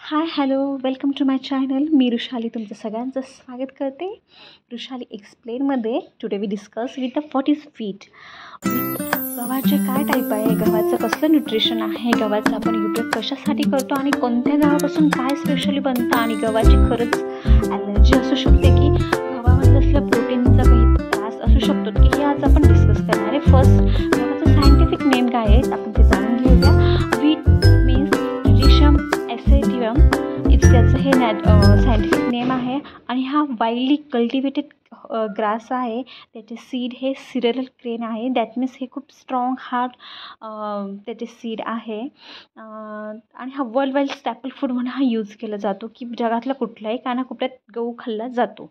High hello welcome to my channel. मी ऋषाली तुमचं सगळ्यांचं स्वागत करते ऋषाली एक्सप्लेनमध्ये. Today we discuss with the what is wheat. गव्हाचे काय टाईप आहे, गव्हाचं कसलं न्यूट्रिशन आहे, गव्हाचा आपण उपयोग कशासाठी करतो आणि कोणत्या गव्हापासून काय स्पेशली बनतं आणि गव्हाची खरंच ॲलर्जी असू शकते की गव्हामध्ये असलं प्रोटीनचा काही त्रास असू शकतो की हे आज आपण डिस्कस करणार आहे. फर्स्ट गव्हाचं सायंटिफिक नेम काय आहे आपण ते जाणून घेऊया. व्हीट मीन्स ट्रिटिशियम एसेटिव्हम त्याचं हे सायंटिफिक नेम आहे आणि हा वाईडली कल्टिवेटेड ग्रास आहे. त्याचे सीड हे सिरियल ग्रेन आहे. दॅट मीन्स हे खूप स्ट्रॉंग हार्ड त्याचे सीड आहे आणि हा वर्ल्ड वाईड स्टॅपल फूड म्हणून हा यूज केला जातो की जगातला कुठल्याही कानाकोपऱ्यात गहू खाल्ला जातो.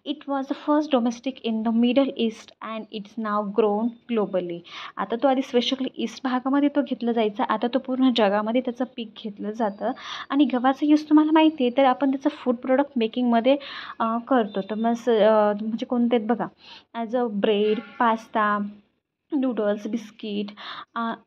It was the first domestic in the middle east and it's now grown globally. आता तो आधी स्पेशली ईस्ट भागामध्ये तो घेतला जायचा, आता तो पूर्ण जगामध्ये त्याचं पीक घेतलं जातं. आणि गव्हाचा यूज तुम्हाला माहिती आहे तर आपण त्याचं फूड प्रोडक्ट मेकिंगमध्ये करतो. तर मग म्हणजे कोणते बघा, as a bread, pasta, noodles, biscuit,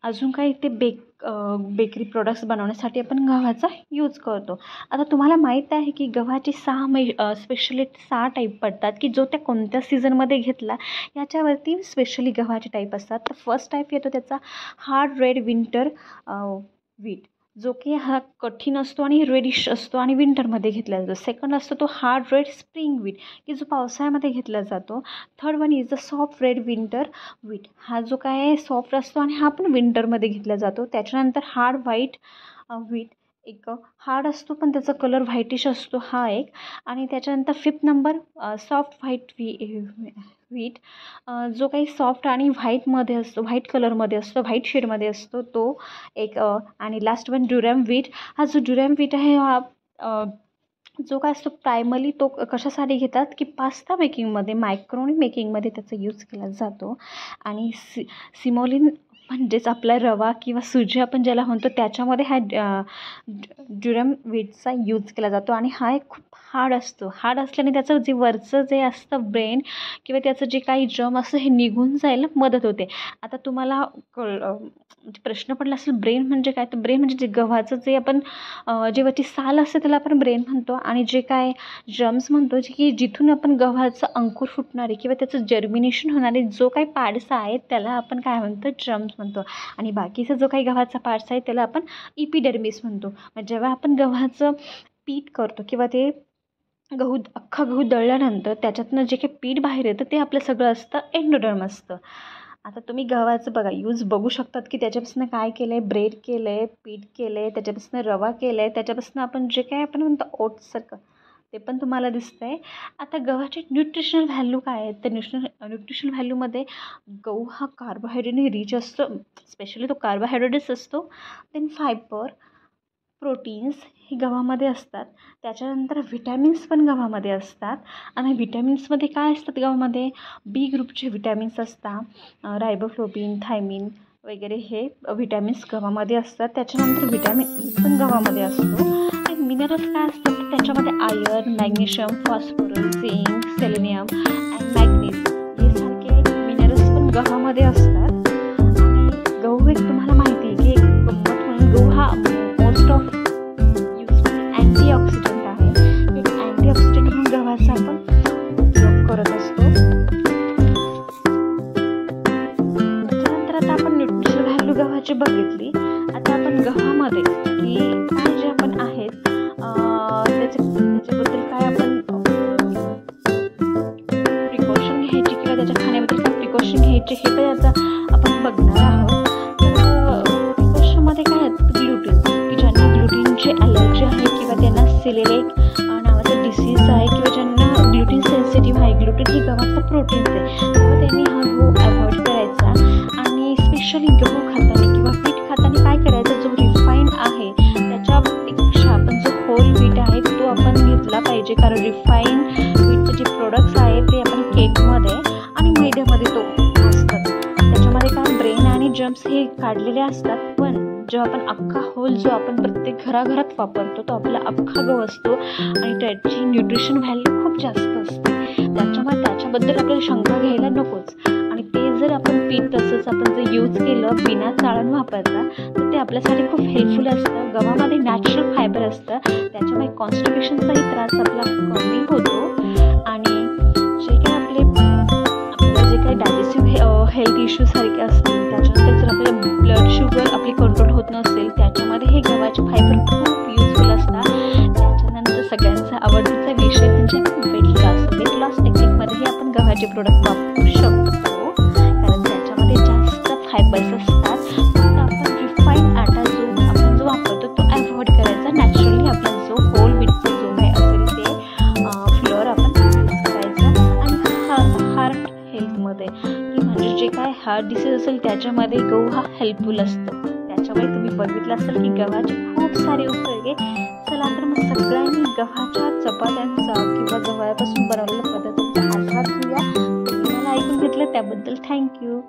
अजून काही ते बेकरी प्रोडक्ट्स बनवण्यासाठी आपण गव्हाचा यूज करतो. आता तुम्हाला माहीत आहे की गव्हाची स्पेशली 6 टाईप पडतात की जो त्या कोणत्या सीझनमध्ये घेतला याच्यावरती स्पेशली गव्हाचे टाईप असतात. तर फर्स्ट टाईप येतो त्याचा हार्ड रेड विंटर व्हीट, जो की हा कठीण असतो आणि रेडिश असतो आणि विंटरमध्ये घेतला जातो. सेकंड असतो तो हार्ड रेड स्प्रिंग व्हीट की जो पावसाळ्यामध्ये घेतला जातो. Third one is the soft red winter wheat, हा जो काय आहे सॉफ्ट असतो आणि हा पण विंटरमध्ये घेतला जातो. त्याच्यानंतर हार्ड व्हाईट व्हीट, एक हार्ड असतो पण त्याचा कलर व्हाईटिश असतो हा एक. आणि त्याच्यानंतर fifth number soft white wheat, जो काही सॉफ्ट आणि व्हाईटमध्ये असतो, व्हाईट कलरमध्ये असतो, व्हाईट शेडमध्ये असतो तो एक. आणि लास्ट वन ड्युरॅम व्हीट, हा जो ड्युरॅम व्हीट आहे हा जो काय असतो प्रायमली तो कशासाठी घेतात की पास्ता मेकिंगमध्ये, मॅक्रोनी मेकिंगमध्ये त्याचा यूज केला जातो. आणि सिमोलिन म्हणजेच आपला रवा किंवा सुजी आपण ज्याला म्हणतो त्याच्यामध्ये हा ड्युरॅम व्हीटचा यूज केला जातो. आणि हा एक खूप हार्ड असतो. हार्ड असल्याने त्याचं जे वरचं जे असतं ब्रेन किंवा त्याचं जे काही जर्म असतं हे निघून जायला मदत होते. आता तुम्हाला प्रश्न पडला असेल ब्रेन म्हणजे काय, तर ब्रेन म्हणजे जे गव्हाचं जे आपण जे वरची साल असते त्याला आपण ब्रेन म्हणतो. आणि जे काय जर्म्स म्हणतो जे की जिथून आपण गव्हाचं अंकुर फुटणारे किंवा त्याचं जर्मिनेशन होणारे जो काही पार्ट्स आहेत त्याला आपण काय म्हणतो, जर्म्स म्हणतो. आणि बाकीचा जो काही गव्हाचा पार्ट्स आहे त्याला आपण इपिडर्मिस म्हणतो. मग जेव्हा आपण गव्हाचं पीठ करतो किंवा ते अख्खा गहू दळल्यानंतर त्याच्यातनं जे काही पीठ बाहेर येतं ते आपलं सगळं असतं एंडोडर्म असतं. आता तुम्ही गव्हाचं बघा यूज बघू शकतात की त्याच्यापासून काय केलं आहे, ब्रेड केलं आहे, पीठ केलं आहे, त्याच्यापासून रवा केलं आहे, त्याच्यापासून आपण जे काय आपण म्हणतो ओट्ससारखं ते पण तुम्हाला दिसतं आहे. आता गव्हाचे न्यूट्रिशनल व्हॅल्यू काय आहेत, तर न्यूट्रिशनल व्हॅल्यूमध्ये गहू हा कार्बोहायड्रेटने रिच असतो, स्पेशली तो कार्बोहायड्रेट्स असतो. देन फायबर, प्रोटीन्स हे गव्हामध्ये असतात. त्याच्यानंतर व्हिटॅमिन्स पण गव्हामध्ये असतात. आणि व्हिटॅमिन्समध्ये काय असतात गव्हामध्ये, बी ग्रुपचे व्हिटॅमिन्स असतात, रायबोफ्लोबिन, थायमिन वगैरे हे व्हिटॅमिन्स गव्हामध्ये असतात. त्याच्यानंतर व्हिटॅमिन पण गव्हामध्ये असतो. आणि मिनरल्स काय असतात तर त्याच्यामध्ये iron, magnesium, phosphorus, zinc, selenium and manganese हे सारखे मिनरल्स पण गव्हामध्ये असतात. आणि गहू एक तुम्हाला माहिती आहे की एक गंमत म्हणून गहू हा मोस्ट ऑफ अँटीऑक्सिडंट आहे. एक अँटीऑक्सिडंट म्हणून गव्हाचा आपण उपयोग करत असतो. त्याच्यानंतर आता आपण न्यूट्रिशनल व्हॅल्यू गव्हाची बघितली. आता आपण गव्हामध्ये की काय जे आपण आहेत त्याच्याबद्दल काय आपण प्रिकॉशन घ्यायची किंवा त्याच्या खाण्याबद्दल काय प्रिकॉशन घ्यायचे हे पण आता आपण बघणार आहोत. तर प्रिकॉशनमध्ये काय आहेत, ग्लुटेन की ज्यांना ग्लुटेनची ॲलर्जी आहे किंवा त्यांना सेलेलेक नावाचा डिसीज आहे किंवा ज्यांना ग्लुटेन सेन्सिटिव्ह आहे, ग्लुटेन ही गव्हाचं प्रोटीन्स आहे, तेव्हा त्यांनी हा गहू अवॉइड करायचा. आणि स्पेशली गहू खाताना किंवा पीठ खाताना काय करायचं, जो रिफाईंड आहे त्याच्यापेक्षा आपण जो होल व्हीट आहे तो आपण घेतला पाहिजे. कारण रिफाईंड व्हीटचे जे प्रोडक्ट्स आहेत ते आपण केकमध्ये आणि मैद्यामध्ये तो असतात. त्याच्यामध्ये काय ब्रेन आणि जर्म्स हे काढलेले असतात. पण जेव्हा आपण अख्खा होल जो आपण प्रत्येक घराघरात वापरतो तो आपला अख्खा गहू असतो आणि त्याची न्यूट्रिशन व्हॅल्यू खूप जास्त असते. त्याच्यामुळे त्याच्याबद्दल आपल्याला शंका घ्यायला नकोच. आणि ते जर आपण पीठ तसंच आपण जर यूज केलं बिना चाळण वापरता तर ते आपल्यासाठी खूप हेल्पफुल असतं. गव्हामध्ये नॅचरल फायबर असतं, त्याच्यामुळे कॉन्स्टिपेशनचाही त्रास आपला कमी होतो. आणि जे काही आपलं जे काही डायजेस्टिव्ह हेल्थ इश्यूसारखे असतील, त्याच्यानंतर जर आपलं ब्लड शुगर आपली कंट्रोल होत नसेल, त्याच्यामध्ये हे गव्हाचे फायबर खूप युजफुल असतात. त्याच्यानंतर सगळ्यांचा आवडतीचा विषय म्हणजे वेट लॉस टेक्निकमध्येही आपण गव्हाचे प्रोडक्ट वापरू शकतो, कारण त्याच्यामध्ये जास्त फायबर्स असतात. पण आपण रिफाईंड आटा जो वापरतो तो अवॉइड करायचा. नॅचरली आपला जो होल व्हीटचा जो काही असेल ते फ्लोअर आपण करायचा. आणि हार्ट हेल्थमध्ये की म्हणजे जे काय हार्ट डिसीज असेल त्याच्यामध्ये गहू हा हेल्पफुल असतो. त्याच्यामुळे तुम्ही बघितलं असेल की गव्हाचे खूप सारे उपयोग आहे. चला तर मग सगळ्यांनी गव्हाच्या चपात्यांचा किंवा गव्हापासून बनवलेल्या पदार्थांचा आस्वाद घेऊया. तुम्ही मला ऐकून घेतलं त्याबद्दल थँक्यू.